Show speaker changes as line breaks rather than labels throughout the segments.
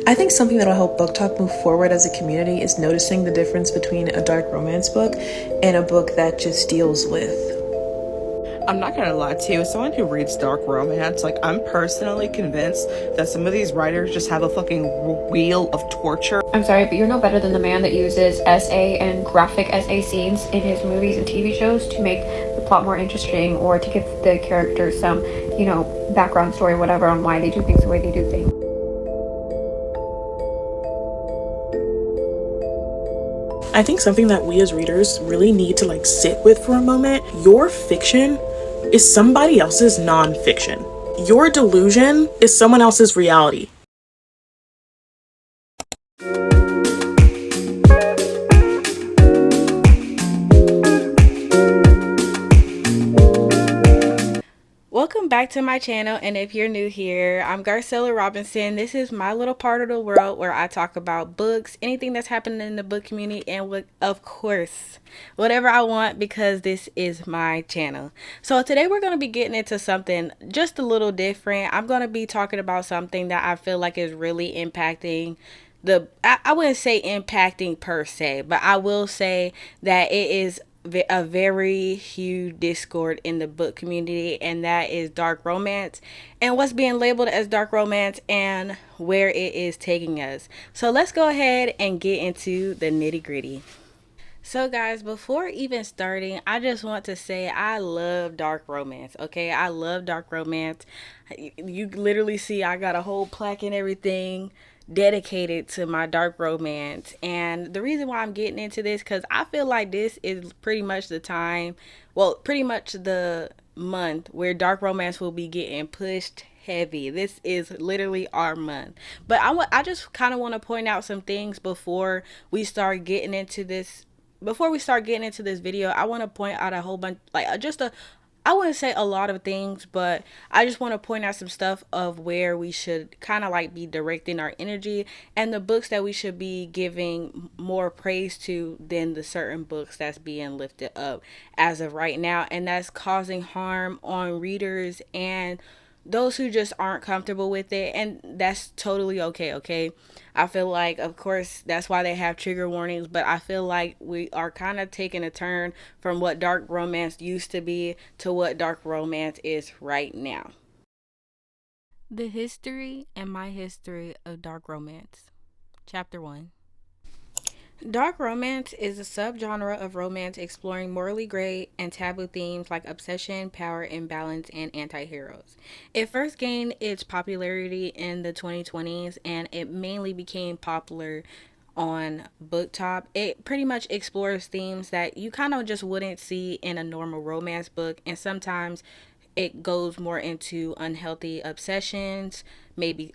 I think something that will help BookTok move forward as a community is noticing the difference between a dark romance book and a book that just deals with.
I'm not gonna lie to you, as someone who reads dark romance, like, I'm personally convinced that some of these writers just have a fucking wheel of torture.
I'm sorry, but you're no better than the man that uses essay and graphic essay scenes in his movies and TV shows to make the plot more interesting, or to give the characters some, background story, whatever, on why they do things the way they do things.
I think something that we as readers really need to sit with for a moment. Your fiction is somebody else's non-fiction. Your delusion is someone else's reality.
Welcome back to my channel, and if you're new here, I'm Garcella Robinson. This is my little part of the world where I talk about books, anything that's happening in the book community, and of course, whatever I want, because this is my channel. So today we're going to be getting into something just a little different. I'm going to be talking about something that I feel like is really impacting I wouldn't say impacting per se, but I will say that it is a very huge discord in the book community, and that is dark romance and what's being labeled as dark romance and where it is taking us. So let's go ahead and get into the nitty-gritty. So guys, before even starting, I just want to say I love dark romance. Okay, I love dark romance. You literally see I got a whole plaque and everything dedicated to my dark romance. And the reason why I'm getting into this, because I feel like this is pretty much the time, well, pretty much the month where dark romance will be getting pushed heavy. This is literally our month. But I just kind of want to point out some things before we start getting into this. Before we start getting into this video, I want to point out a whole bunch, I wouldn't say a lot of things, but I just want to point out some stuff of where we should kind of be directing our energy, and the books that we should be giving more praise to than the certain books that's being lifted up as of right now, and that's causing harm on readers and those who just aren't comfortable with it. And that's totally okay. I feel like, of course, that's why they have trigger warnings, but I feel like we are kind of taking a turn from what dark romance used to be to what dark romance is right now. The history and my history of dark romance. Chapter 1. Dark romance is a subgenre of romance exploring morally gray and taboo themes like obsession, power, imbalance, and anti-heroes. It first gained its popularity in the 2020s, and it mainly became popular on BookTok. It pretty much explores themes that you kind of just wouldn't see in a normal romance book, and sometimes it goes more into unhealthy obsessions, maybe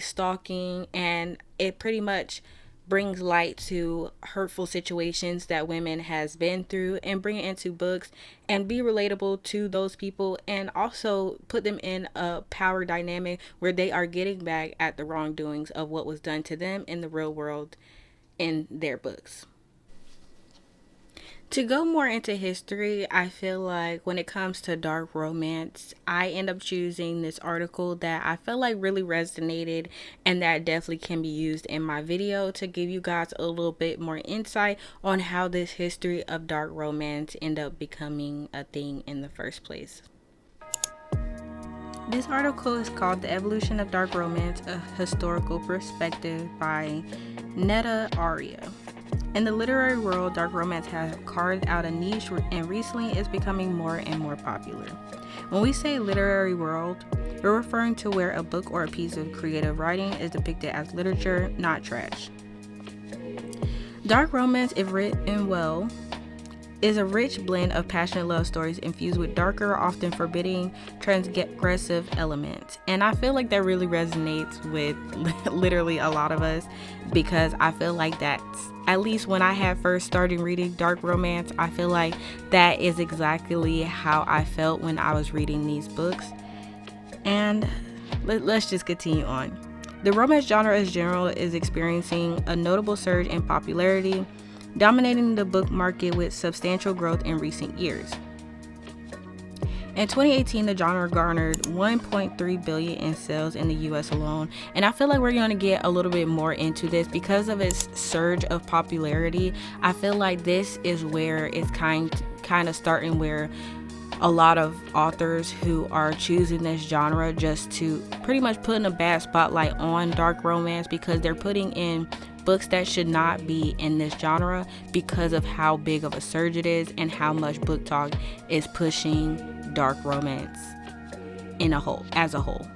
stalking, and it pretty much brings light to hurtful situations that women has been through, and bring it into books and be relatable to those people, and also put them in a power dynamic where they are getting back at the wrongdoings of what was done to them in the real world in their books. To go more into history, I feel like when it comes to dark romance, I end up choosing this article that I feel like really resonated, and that definitely can be used in my video to give you guys a little bit more insight on how this history of dark romance ended up becoming a thing in the first place. This article is called "The Evolution of Dark Romance, A Historical Perspective" by Netta Aria. In the literary world, dark romance has carved out a niche, and recently it's becoming more and more popular. When we say literary world, we're referring to where a book or a piece of creative writing is depicted as literature, not trash. Dark romance, if written well, is a rich blend of passionate love stories infused with darker, often forbidding, transgressive elements. And I feel like that really resonates with literally a lot of us, because I feel like that's, at least when I had first started reading dark romance, I feel like that is exactly how I felt when I was reading these books. And let's just continue on. The romance genre as general is experiencing a notable surge in popularity, dominating the book market with substantial growth in recent years. In 2018, the genre garnered 1.3 billion in sales in the US alone, and I feel like we're going to get a little bit more into this because of its surge of popularity. I feel like this is where it's kind of starting, where a lot of authors who are choosing this genre just to pretty much put in a bad spotlight on dark romance, because they're putting in books that should not be in this genre because of how big of a surge it is and how much BookTok is pushing dark romance as a whole.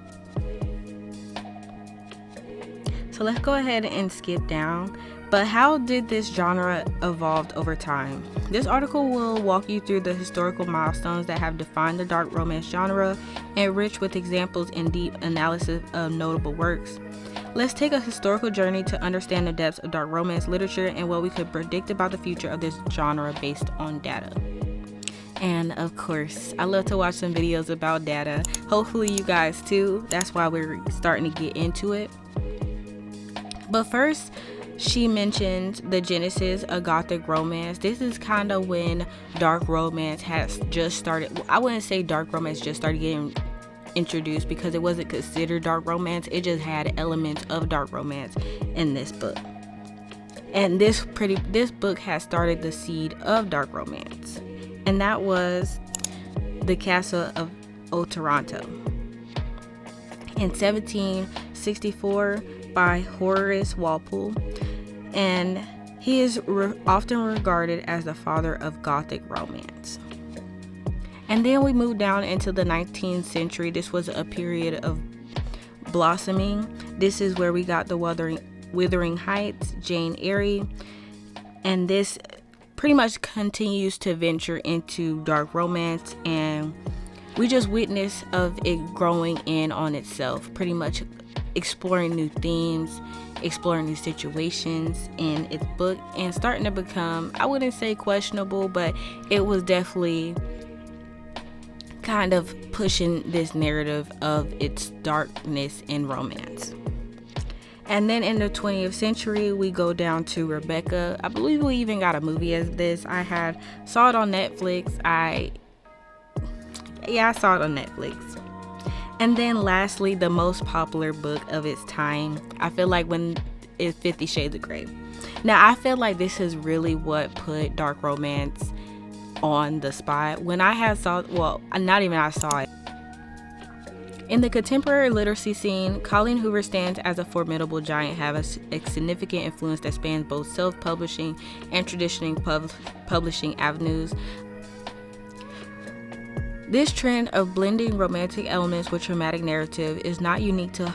So let's go ahead and skip down. But how did this genre evolve over time? This article will walk you through the historical milestones that have defined the dark romance genre, enriched with examples and deep analysis of notable works. Let's take a historical journey to understand the depths of dark romance literature and what we could predict about the future of this genre based on data. And of course, I love to watch some videos about data. Hopefully you guys too. That's why we're starting to get into it. But first, she mentioned the genesis of Gothic romance. This is kind of when dark romance has just started. I wouldn't say dark romance just started getting introduced, because it wasn't considered dark romance. It just had elements of dark romance in this book. And this book has started the seed of dark romance. And that was The Castle of Otranto in 1764 by Horace Walpole. And he is often regarded as the father of Gothic romance. And then we moved down into the 19th century. This was a period of blossoming. This is where we got the Wuthering Heights, Jane Eyre, and this pretty much continues to venture into dark romance, and we just witness of it growing in on itself, pretty much exploring new themes, exploring new situations in its book, and starting to become, I wouldn't say questionable, but it was definitely kind of pushing this narrative of its darkness in romance. And then in the 20th century, we go down to Rebecca. I believe we even got a movie as this. Saw it on Netflix. I saw it on Netflix. And then lastly, the most popular book of its time, I feel like, is 50 Shades of Grey. Now, I feel like this is really what put dark romance on the spot. When I saw it. In the contemporary literacy scene, Colleen Hoover stands as a formidable giant, having a significant influence that spans both self-publishing and traditional publishing avenues. This trend of blending romantic elements with dramatic narrative is not unique to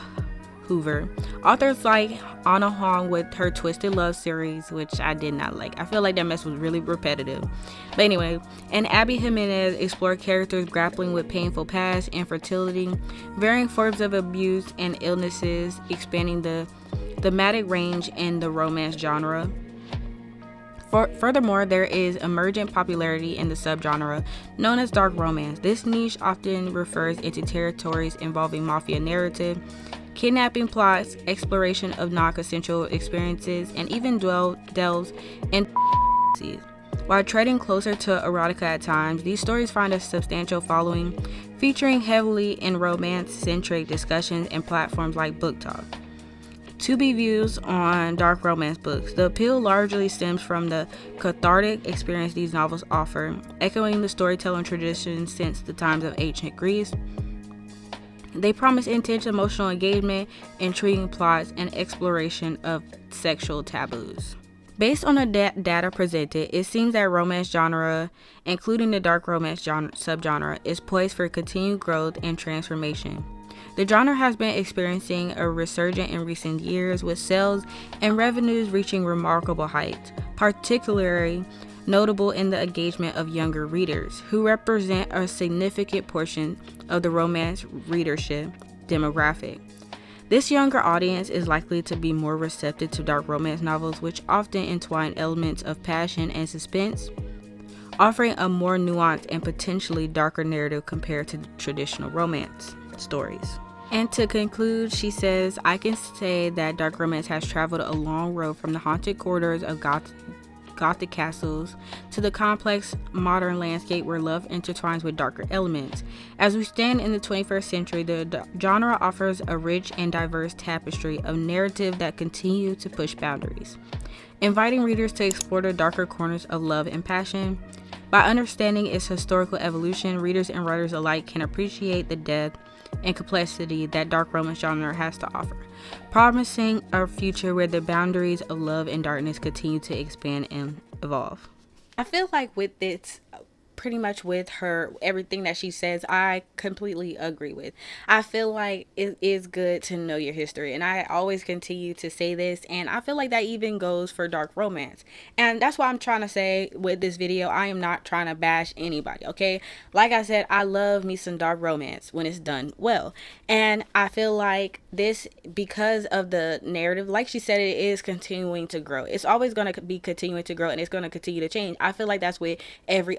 Hoover. Authors like Anna Hong with her Twisted Love series, which I did not like. I feel like that mess was really repetitive. But anyway, and Abby Jimenez explore characters grappling with painful past, infertility, varying forms of abuse and illnesses, expanding the thematic range in the romance genre. Furthermore, there is emergent popularity in the subgenre known as dark romance. This niche often refers into territories involving mafia narrative, kidnapping plots, exploration of non-consensual experiences, and even delves into while treading closer to erotica at times. These stories find a substantial following, featuring heavily in romance-centric discussions and platforms like BookTok. To be views on dark romance books. The appeal largely stems from the cathartic experience these novels offer, echoing the storytelling tradition since the times of ancient Greece. They promise intense emotional engagement, intriguing plots, and exploration of sexual taboos. Based on the data presented, it seems that romance genre, including the dark romance subgenre, is poised for continued growth and transformation. The genre has been experiencing a resurgence in recent years, with sales and revenues reaching remarkable heights, particularly notable in the engagement of younger readers, who represent a significant portion of the romance readership demographic. This younger audience is likely to be more receptive to dark romance novels, which often entwine elements of passion and suspense, offering a more nuanced and potentially darker narrative compared to traditional romance stories. And to conclude, she says, I can say that dark romance has traveled a long road from the haunted corridors of gothic castles, to the complex modern landscape where love intertwines with darker elements. As we stand in the 21st century, the genre offers a rich and diverse tapestry of narrative that continue to push boundaries, inviting readers to explore the darker corners of love and passion. By understanding its historical evolution, readers and writers alike can appreciate the depth and complexity that dark romance genre has to offer, promising a future where the boundaries of love and darkness continue to expand and evolve. I feel like with this, pretty much with her, everything that she says, I completely agree with. I feel like it is good to know your history, and I always continue to say this, and I feel like that even goes for dark romance. And that's why I'm trying to say with this video, I am not trying to bash anybody, okay? Like I said, I love me some dark romance when it's done well. And I feel like this, because of the narrative, like she said, it is continuing to grow. It's always going to be continuing to grow, and it's going to continue to change. I feel like that's with every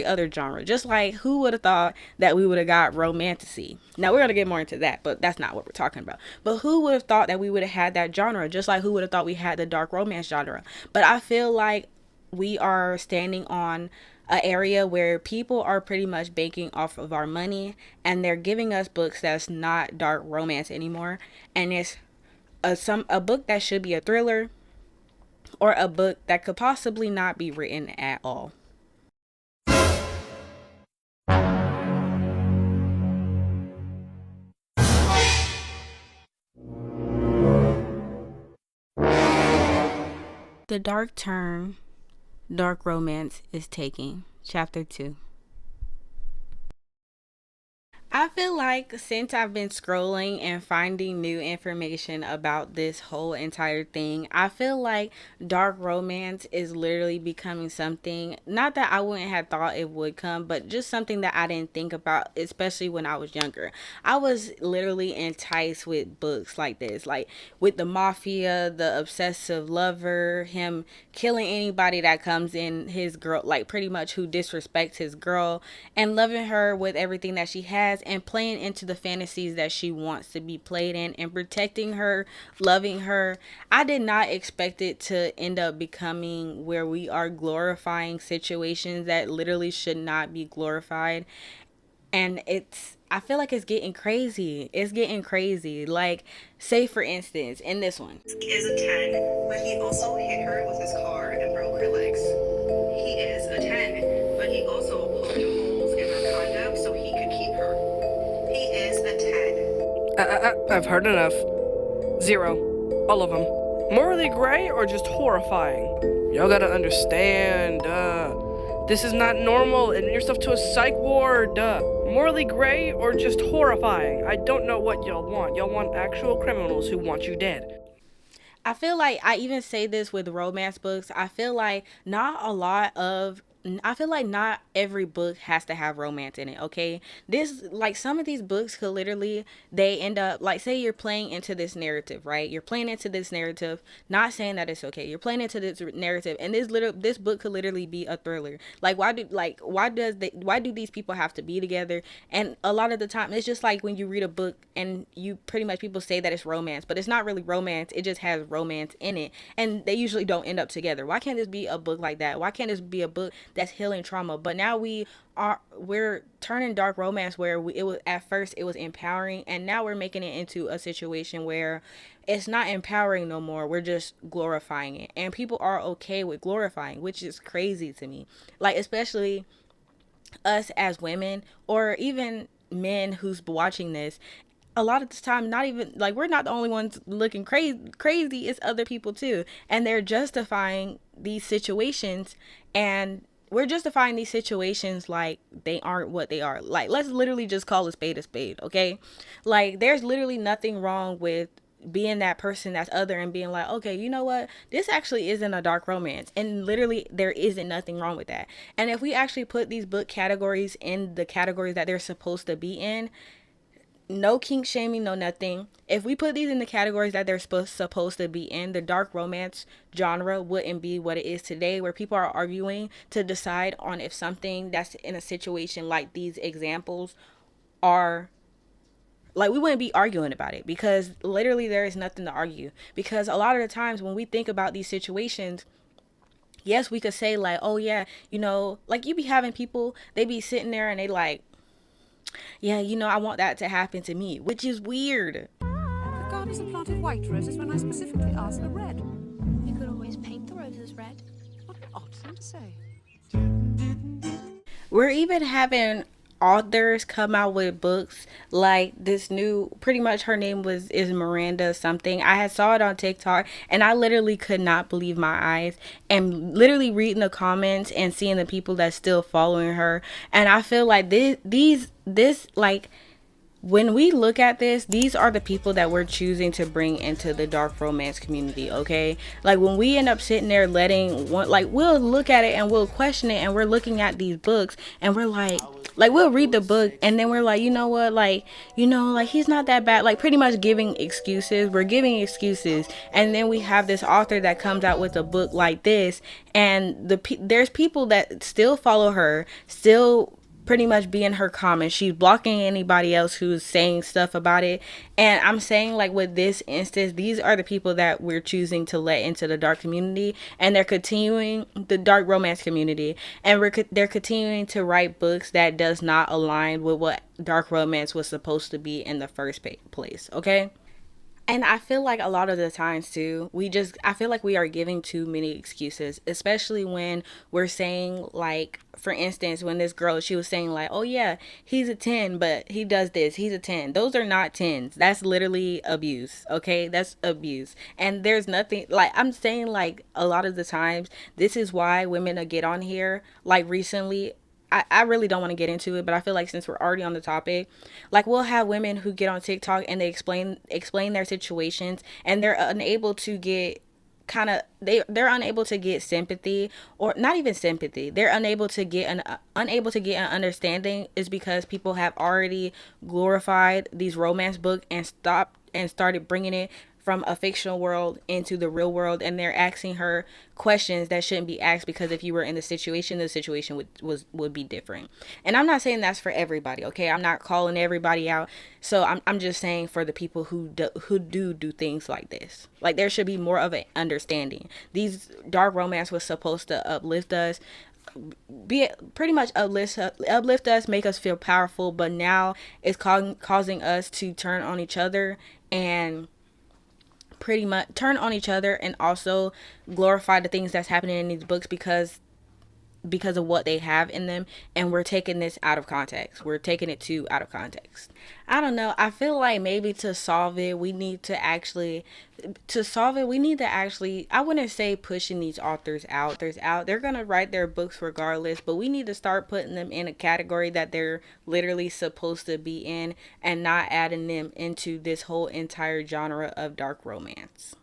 other genre. Just like, who would have thought that we would have got romantasy? Now we're going to get more into that, but that's not what we're talking about. But who would have thought that we would have had that genre? Just like who would have thought we had the dark romance genre? But I feel like we are standing on an area where people are pretty much banking off of our money, and they're giving us books that's not dark romance anymore, and it's a book that should be a thriller, or a book that could possibly not be written at all. The dark turn dark romance is taking. Chapter 2. I feel like since I've been scrolling and finding new information about this whole entire thing, I feel like dark romance is literally becoming something, not that I wouldn't have thought it would come, but just something that I didn't think about, especially when I was younger. I was literally enticed with books like this, like with the mafia, the obsessive lover, him killing anybody that comes in his girl, like pretty much who disrespects his girl, and loving her with everything that she has, and playing into the fantasies that she wants to be played in, and protecting her, loving her. I did not expect it to end up becoming where we are glorifying situations that literally should not be glorified. And I feel like it's getting crazy. It's getting crazy. Like, say for instance, in this one, is a 10, but he also hit her with his car and broke her legs. He is a 10, but he also poked holes in her condom so he could keep her. He is a 10.
I've heard enough. 0. All of them. Morally gray or just horrifying? Y'all gotta understand, this is not normal. Admit yourself to a psych ward, Morally gray or just horrifying? I don't know what y'all want. Y'all want actual criminals who want you dead.
I feel like I even say this with romance books. I feel like not every book has to have romance in it, okay? This, like, some of these books could literally, they end up, like, say you're playing into this narrative, right? You're playing into this narrative, not saying that it's okay. You're playing into this narrative, and this book could literally be a thriller. Like, why do these people have to be together? And a lot of the time, it's just like when you read a book and you pretty much, people say that it's romance, but it's not really romance. It just has romance in it, and they usually don't end up together. Why can't this be a book like that? Why can't this be a book that's healing trauma? But now we're turning dark romance where it was, at first it was empowering, and now we're making it into a situation where it's not empowering no more. We're just glorifying it, and people are okay with glorifying, which is crazy to me. Like, especially us as women, or even men who's watching this. A lot of the time, not even like, we're not the only ones looking crazy. It's other people too, and they're justifying these situations, and we're justifying these situations like they aren't what they are. Like, let's literally just call a spade, okay? Like, there's literally nothing wrong with being that person that's other and being like, okay, you know what, this actually isn't a dark romance, and literally there isn't nothing wrong with that. And if we actually put these book categories in the categories that they're supposed to be in, no kink shaming, no nothing. If we put these in the categories that they're supposed to be in, the dark romance genre wouldn't be what it is today, where people are arguing to decide on if something that's in a situation like these examples are, like, we wouldn't be arguing about it, because literally there is nothing to argue. Because a lot of the times when we think about these situations, Yes, we could say like, oh yeah, like you be having people, they be sitting there and they like, yeah, I want that to happen to me, which is weird.
The gardens are planted white roses when I specifically asked for red.
You could always paint the roses red.
What an odd thing to say.
We're even having authors come out with books like this new, pretty much her name is Miranda something. I had saw it on TikTok and I literally could not believe my eyes, and literally reading the comments and seeing the people that's still following her. And I feel like this like, when we look at this, these are the people that we're choosing to bring into the dark romance community, okay? Like when we end up sitting there letting one, like we'll look at it and we'll question it, and we're looking at these books and we're like we'll read the book and then we're like, you know what, like, like he's not that bad, like pretty much giving excuses. We're giving excuses, and then we have this author that comes out with a book like this, and there's people that still follow her, still pretty much be in her comments. She's blocking anybody else who's saying stuff about it. And I'm saying, like, with this instance, these are the people that we're choosing to let into the dark community, and they're continuing the dark romance community, and they're continuing to write books that does not align with what dark romance was supposed to be in the first place, okay? And I feel like a lot of the times too, I feel like we are giving too many excuses, especially when we're saying, like, for instance, when this girl, she was saying like, oh yeah, he's a 10, but he does this, he's a 10. Those are not 10s. That's literally abuse, okay? That's abuse. And there's nothing, like, I'm saying, like, a lot of the times, this is why women get on here, like recently. I really don't want to get into it, but I feel like since we're already on the topic, like we'll have women who get on TikTok and they explain their situations, and they're unable to get they're unable to get sympathy, or not even sympathy. They're unable to get an understanding, is because people have already glorified these romance books and started bringing it from a fictional world into the real world, and they're asking her questions that shouldn't be asked, because if you were in the situation would be different. And I'm not saying that's for everybody, okay? I'm not calling everybody out. So I'm just saying, for the people who do things like this, like, there should be more of an understanding. These dark romance was supposed to uplift us, pretty much uplift us, make us feel powerful, but now it's causing us to turn on each other, and pretty much turn on each other, and also glorify the things that's happening in these books because of what they have in them. And we're taking this out of context. We're taking it too out of context. I don't know. I feel like maybe to solve it, we need to actually, I wouldn't say pushing these authors out. They're going to write their books regardless, but we need to start putting them in a category that they're literally supposed to be in, and not adding them into this whole entire genre of dark romance.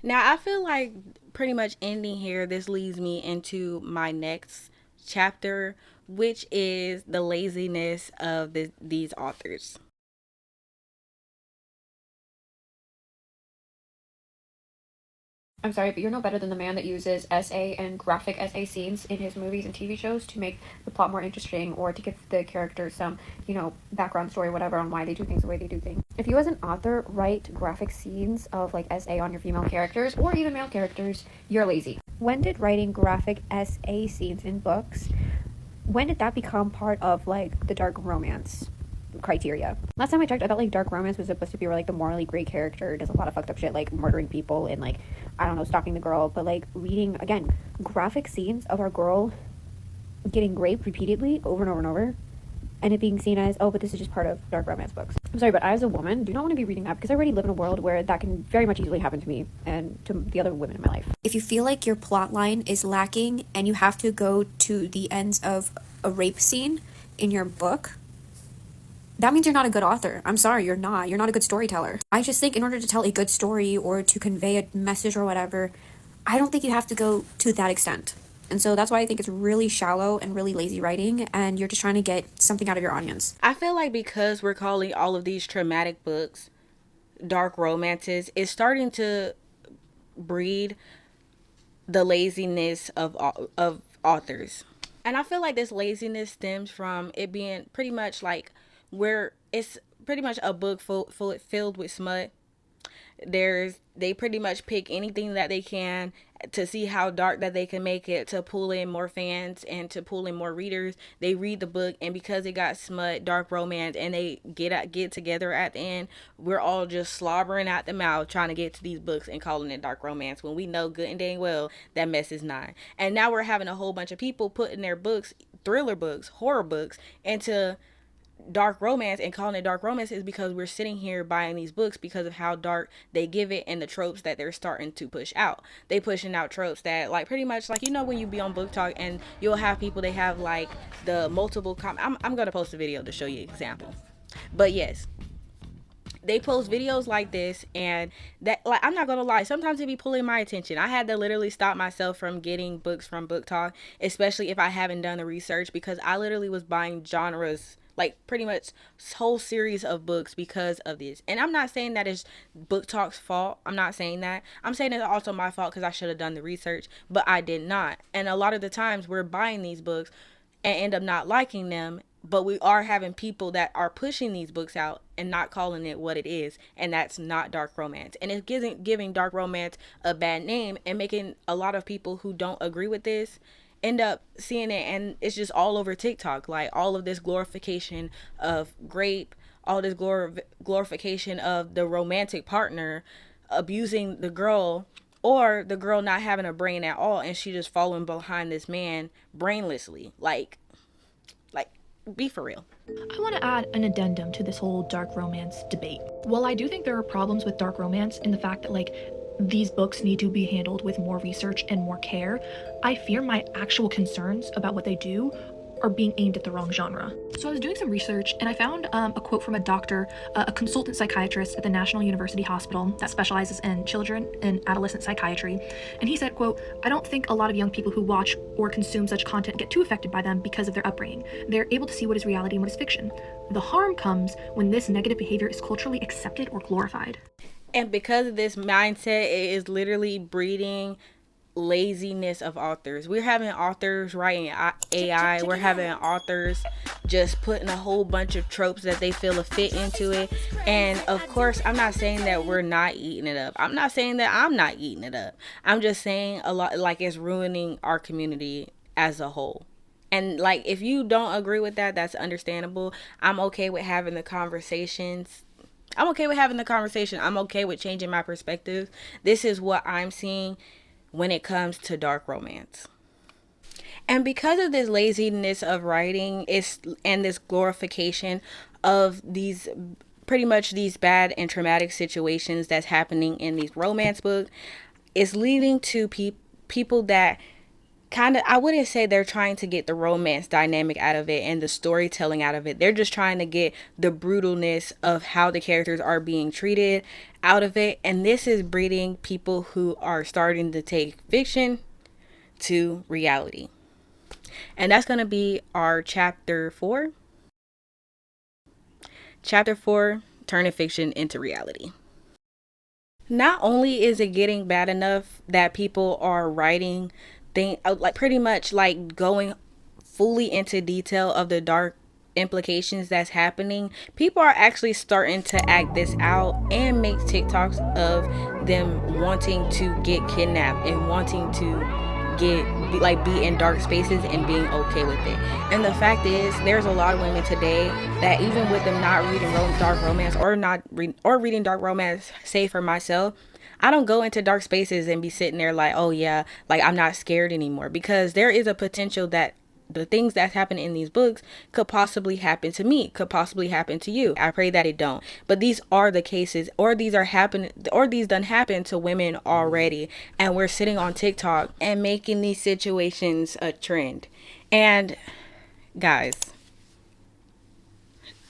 Now, I feel like pretty much ending here, this leads me into my next chapter, which is the laziness of these authors.
I'm sorry, but you're no better than the man that uses essay and graphic essay scenes in his movies and TV shows to make the plot more interesting, or to give the characters some, background story, whatever, on why they do things the way they do things. If you as an author write graphic scenes of, like, essay on your female characters, or even male characters, you're lazy. When did writing graphic essay scenes in books, when did that become part of, like, the dark romance criteria? Last time I checked, I thought, like, dark romance was supposed to be where, like, the morally gray character does a lot of fucked up shit, like murdering people and, like, I don't know, stalking the girl. But, like, reading, again, graphic scenes of our girl getting raped repeatedly over and over and over, and it being seen as, oh, but this is just part of dark romance books. I'm sorry, but I, as a woman, do not want to be reading that, because I already live in a world where that can very much easily happen to me and to the other women in my life.
If you feel like your plot line is lacking and you have to go to the ends of a rape scene in your book, that means you're not a good author. I'm sorry, you're not. You're not a good storyteller. I just think in order to tell a good story or to convey a message or whatever, I don't think you have to go to that extent. And so that's why I think it's really shallow and really lazy writing, and you're just trying to get something out of your audience.
I feel like because we're calling all of these traumatic books dark romances, it's starting to breed the laziness of authors. And I feel like this laziness stems from it being pretty much like, where it's pretty much a book filled with smut. They pretty much pick anything that they can to see how dark that they can make it, to pull in more fans and to pull in more readers. They read the book, and because it got smut, dark romance, and they get together at the end, we're all just slobbering out the mouth trying to get to these books and calling it dark romance when we know good and dang well that mess is not. And now we're having a whole bunch of people putting their books, thriller books, horror books, into dark romance and calling it dark romance, is because we're sitting here buying these books because of how dark they give it and the tropes that they're starting to push out. They pushing out tropes that, like, pretty much like, you know, when you be on BookTok and you'll have people, they have like the multiple I'm gonna post a video to show you example. But yes, they post videos like this, and that, like, I'm not gonna lie, sometimes it be pulling my attention. I had to literally stop myself from getting books from BookTok, especially if I haven't done the research, because I literally was buying genres, like pretty much whole series of books because of this. And I'm not saying that it's BookTok's fault. I'm not saying that. I'm saying it's also my fault because I should have done the research, but I did not. And a lot of the times we're buying these books and end up not liking them, but we are having people that are pushing these books out and not calling it what it is, and that's not dark romance. And it's giving dark romance a bad name and making a lot of people who don't agree with this end up seeing it, and it's just all over TikTok, like all of this glorification of grape, all this glorification of the romantic partner abusing the girl, or the girl not having a brain at all and she just following behind this man brainlessly. Like be for real.
I want to add an addendum to this whole dark romance debate. While I do think there are problems with dark romance in the fact that, like, these books need to be handled with more research and more care, I fear my actual concerns about what they do are being aimed at the wrong genre. So I was doing some research and I found a quote from a doctor, a consultant psychiatrist at the National University Hospital that specializes in children and adolescent psychiatry. And he said, quote, "I don't think a lot of young people who watch or consume such content get too affected by them because of their upbringing. They're able to see what is reality and what is fiction. The harm comes when this negative behavior is culturally accepted or glorified."
And because of this mindset, it is literally breeding laziness of authors. We're having authors writing AI. We're having authors just putting a whole bunch of tropes that they feel a fit into it. And of course, I'm not saying that we're not eating it up. I'm not saying that I'm not eating it up. I'm just saying a lot, like, it's ruining our community as a whole. And like, if you don't agree with that, that's understandable. I'm okay with having the conversations. I'm okay with having the conversation. I'm okay with changing my perspective. This is what I'm seeing when it comes to dark romance. And because of this laziness of writing and this glorification of these, pretty much these bad and traumatic situations that's happening in these romance books, it's leading to people that kind of, I wouldn't say they're trying to get the romance dynamic out of it and the storytelling out of it. They're just trying to get the brutalness of how the characters are being treated out of it. And this is breeding people who are starting to take fiction to reality. And that's going to be our chapter 4. Chapter 4, turning fiction into reality. Not only is it getting bad enough that people are writing like pretty much like going fully into detail of the dark implications that's happening, people are actually starting to act this out and make TikToks of them wanting to get kidnapped and wanting to be in dark spaces and being okay with it. And the fact is, there's a lot of women today that, even with them not reading dark romance or reading dark romance, say for myself, I don't go into dark spaces and be sitting there like, oh yeah, like I'm not scared anymore, because there is a potential that the things that happen in these books could possibly happen to me, could possibly happen to you. I pray that it don't. But these are the cases, or these done happen to women already. And we're sitting on TikTok and making these situations a trend. And guys,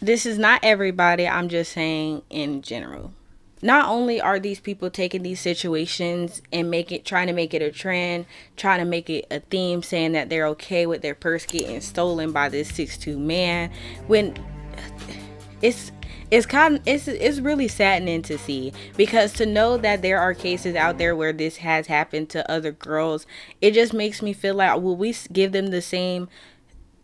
this is not everybody. I'm just saying in general. Not only are these people taking these situations and trying to make it a trend, trying to make it a theme, saying that they're okay with their purse getting stolen by this 6'2" man, when it's really saddening to see, because to know that there are cases out there where this has happened to other girls, it just makes me feel like, will we give them the same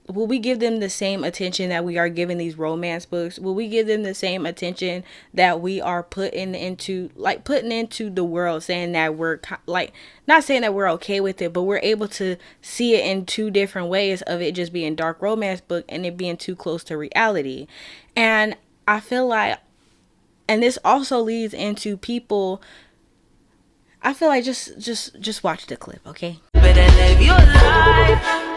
will we give them the same attention that we are giving these romance books? Will we give them the same attention that we are putting into the world, saying that we're like, not saying that we're okay with it, but we're able to see it in two different ways of it just being dark romance book and it being too close to reality. And I feel like, and this also leads into people, I feel like just watch the clip, okay? Better live your life.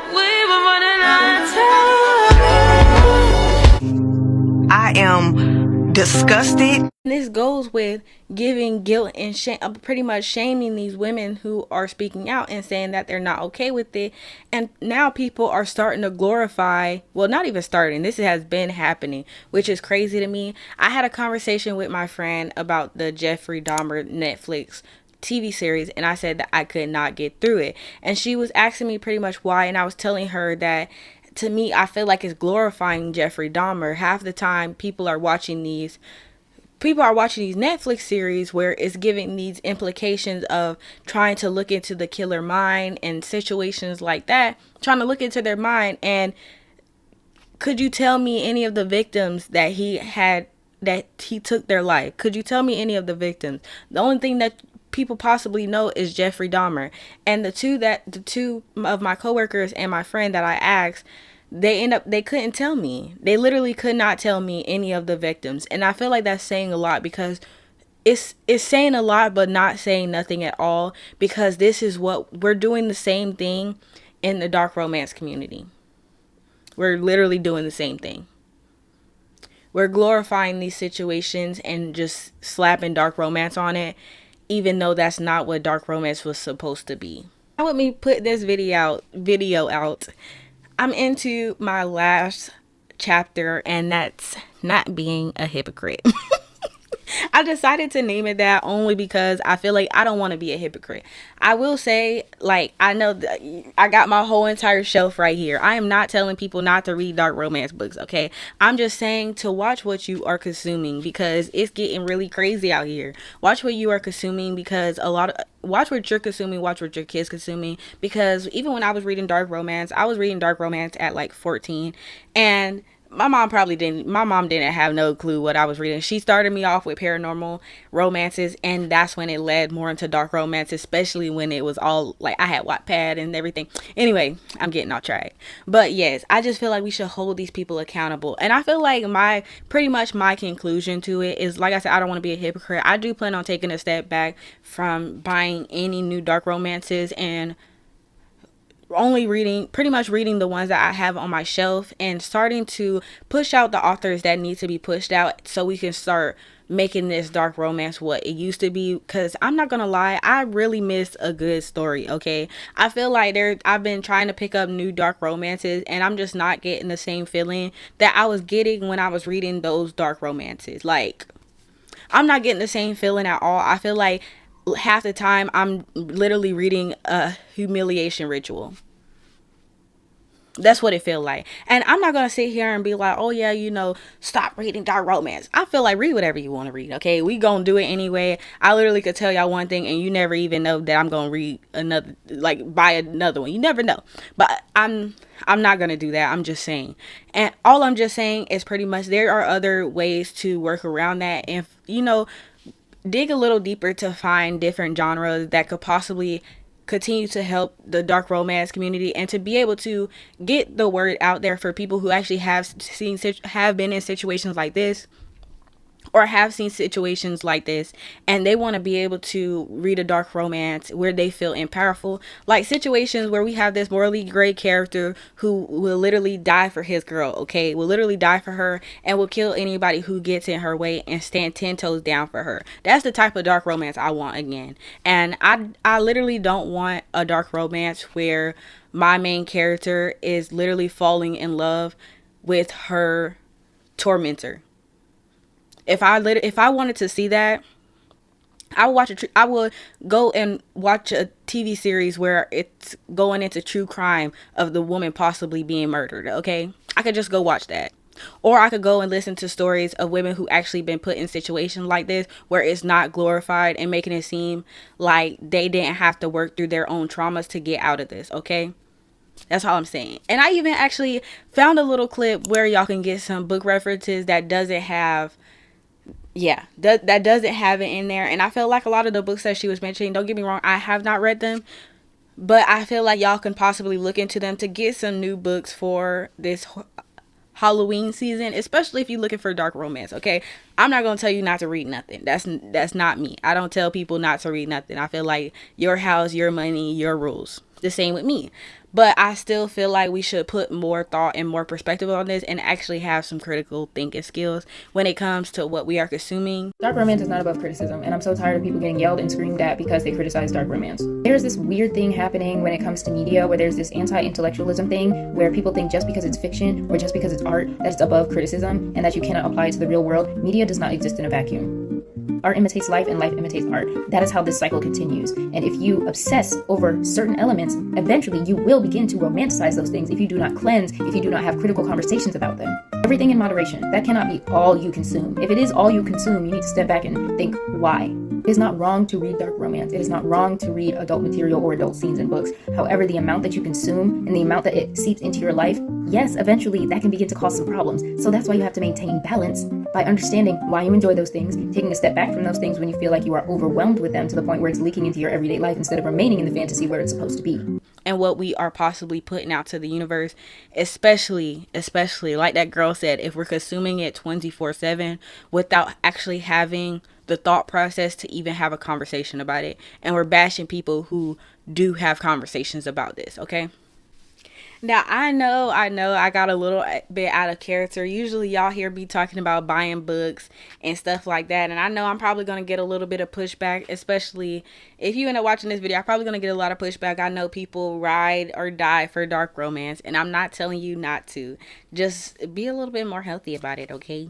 I am disgusted. This goes with giving guilt and shame, pretty much shaming these women who are speaking out and saying that they're not okay with it. And now people are starting to glorify, well, not even starting, this has been happening, which is crazy to me. I had a conversation with my friend about the Jeffrey Dahmer Netflix TV series, and I said that I could not get through it, and she was asking me pretty much why, and I was telling her that to me, I feel like it's glorifying Jeffrey Dahmer. Half the time people are watching these Netflix series where it's giving these implications of trying to look into the killer mind and situations like that, trying to look into their mind. And could you tell me any of the victims that he took their life? Could you tell me any of the victims? The only thing that people possibly know is Jeffrey Dahmer. And the two of my coworkers and my friend that I asked, they couldn't tell me. They literally could not tell me any of the victims. And I feel like that's saying a lot, because it's saying a lot but not saying nothing at all, because this is what we're doing, the same thing in the dark romance community. We're literally doing the same thing. We're glorifying these situations and just slapping dark romance on it, even though that's not what dark romance was supposed to be. Now let me put this video out. I'm into my last chapter, and that's not being a hypocrite. I decided to name it that only because I feel like I don't want to be a hypocrite. I will say, like, I know that I got my whole entire shelf right here. I am not telling people not to read dark romance books, okay? I'm just saying to watch what you are consuming, because it's getting really crazy out here. Watch what you are consuming, because watch what you're consuming, watch what your kids consuming, because even when I was reading dark romance, I was reading dark romance at like 14, and my mom didn't have no clue what I was reading. She started me off with paranormal romances, and that's when it led more into dark romance, especially when it was all like I had Wattpad and everything. Anyway, I'm getting off track. But yes, I just feel like we should hold these people accountable. And I feel like my conclusion to it is, like I said, I don't want to be a hypocrite. I do plan on taking a step back from buying any new dark romances and only reading the ones that I have on my shelf, and starting to push out the authors that need to be pushed out, so we can start making this dark romance what it used to be. Because I'm not gonna lie, I really miss a good story, okay? I feel like I've been trying to pick up new dark romances, and I'm just not getting the same feeling that I was getting when I was reading those dark romances. Like, I'm not getting the same feeling at all. I feel like half the time I'm literally reading a humiliation ritual. That's what it feels like. And I'm not gonna sit here and be like, oh yeah, stop reading dark romance. I feel like read whatever you want to read, okay? We gonna do it anyway. I literally could tell y'all one thing and you never even know that I'm gonna read another, like buy another one. You never know. But I'm not gonna do that. I'm just saying. And all I'm just saying is pretty much there are other ways to work around that, and dig a little deeper to find different genres that could possibly continue to help the dark romance community, and to be able to get the word out there for people who actually have been in situations like this, or have seen situations like this, and they want to be able to read a dark romance where they feel powerful. Like situations where we have this morally gray character who will literally die for his girl, okay? Will literally die for her and will kill anybody who gets in her way and stand 10 toes down for her. That's the type of dark romance I want again. And I literally don't want a dark romance where my main character is literally falling in love with her tormentor. If I wanted to see that, I would go and watch a TV series where it's going into true crime of the woman possibly being murdered, okay? I could just go watch that. Or I could go and listen to stories of women who actually been put in situations like this, where it's not glorified and making it seem like they didn't have to work through their own traumas to get out of this, okay? That's all I'm saying. And I even actually found a little clip where y'all can get some book references that doesn't have, that doesn't have it in there. And I feel like a lot of the books that she was mentioning, don't get me wrong, I have not read them, but I feel like y'all can possibly look into them to get some new books for this Halloween season, especially if you're looking for dark romance. Okay, I'm not gonna tell you not to read nothing. That's not me. I don't tell people not to read nothing. I feel like your house, your money, your rules. The same with me. But I still feel like we should put more thought and more perspective on this and actually have some critical thinking skills when it comes to what we are consuming.
Dark romance is not above criticism, and I'm so tired of people getting yelled and screamed at because they criticize dark romance. There's this weird thing happening when it comes to media where there's this anti-intellectualism thing where people think just because it's fiction or just because it's art that it's above criticism and that you cannot apply it to the real world. Media does not exist in a vacuum. Art imitates life and life imitates art. That is how this cycle continues. And if you obsess over certain elements, eventually you will begin to romanticize those things if you do not cleanse, if you do not have critical conversations about them. Everything in moderation. That cannot be all you consume. If it is all you consume, you need to step back and think, why? It is not wrong to read dark romance. It is not wrong to read adult material or adult scenes in books. However, the amount that you consume and the amount that it seeps into your life, yes, eventually that can begin to cause some problems. So that's why you have to maintain balance by understanding why you enjoy those things, taking a step back from those things when you feel like you are overwhelmed with them to the point where it's leaking into your everyday life instead of remaining in the fantasy where it's supposed to be.
And what we are possibly putting out to the universe, especially like that girl said, if we're consuming it 24/7 without actually having the thought process to even have a conversation about it. And we're bashing people who do have conversations about this, okay? Now, I know I got a little bit out of character. Usually y'all hear me talking about buying books and stuff like that. And I know I'm probably going to get a little bit of pushback, especially if you end up watching this video. I'm probably going to get a lot of pushback. I know people ride or die for dark romance, and I'm not telling you not to. Just be a little bit more healthy about it, okay?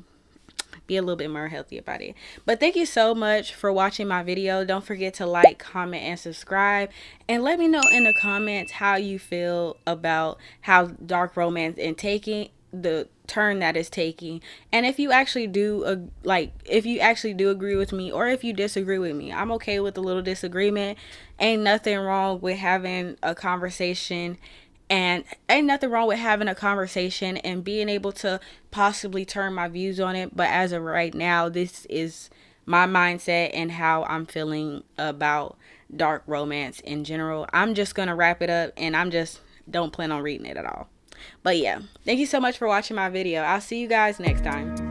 Be a little bit more healthy about it. But thank you so much for watching my video. Don't forget to like, comment, and subscribe, and let me know in the comments how you feel about how dark romance and taking the turn that is taking, and if you actually do if you actually do agree with me or if you disagree with me. I'm okay with a little disagreement. Ain't nothing wrong with having a conversation. And ain't nothing wrong with having a conversation and being able to possibly turn my views on it. But as of right now, this is my mindset and how I'm feeling about dark romance in general. I'm just going to wrap it up, and I'm just don't plan on reading it at all. But yeah, thank you so much for watching my video. I'll see you guys next time.